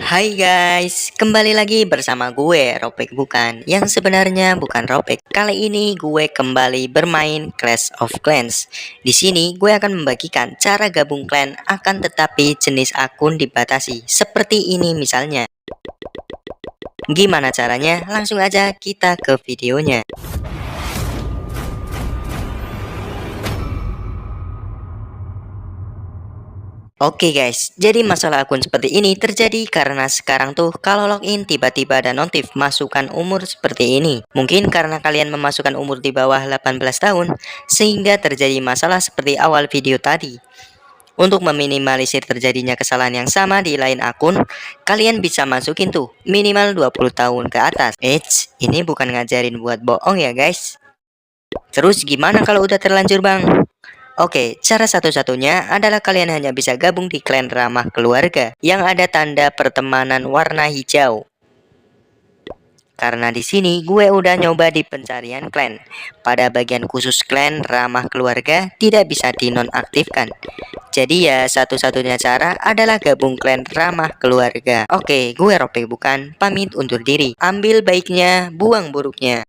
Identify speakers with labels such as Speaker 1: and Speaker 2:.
Speaker 1: Hai guys, kembali lagi bersama gue Ropek bukan, yang sebenarnya bukan Ropek. Kali ini gue kembali bermain Clash of Clans. Di sini gue akan membagikan cara gabung klan akan tetapi jenis akun dibatasi. Seperti ini misalnya. Gimana caranya? Langsung aja kita ke videonya. Oke guys, jadi masalah akun seperti ini terjadi karena sekarang tuh kalau login tiba-tiba ada notif masukkan umur seperti ini. Mungkin karena kalian memasukkan umur di bawah 18 tahun sehingga terjadi masalah seperti awal video tadi. Untuk meminimalisir terjadinya kesalahan yang sama di lain akun, kalian bisa masukin tuh minimal 20 tahun ke atas. Ini bukan ngajarin buat bohong ya guys. Terus gimana kalau udah terlanjur bang? Oke, cara satu-satunya adalah kalian hanya bisa gabung di klan ramah keluarga yang ada tanda pertemanan warna hijau. Karena di sini gue udah nyoba di pencarian klan. Pada bagian khusus klan ramah keluarga tidak bisa dinonaktifkan. Jadi ya satu-satunya cara adalah gabung klan ramah keluarga. Oke, gue Ropek bukan, pamit undur diri. Ambil baiknya, buang buruknya.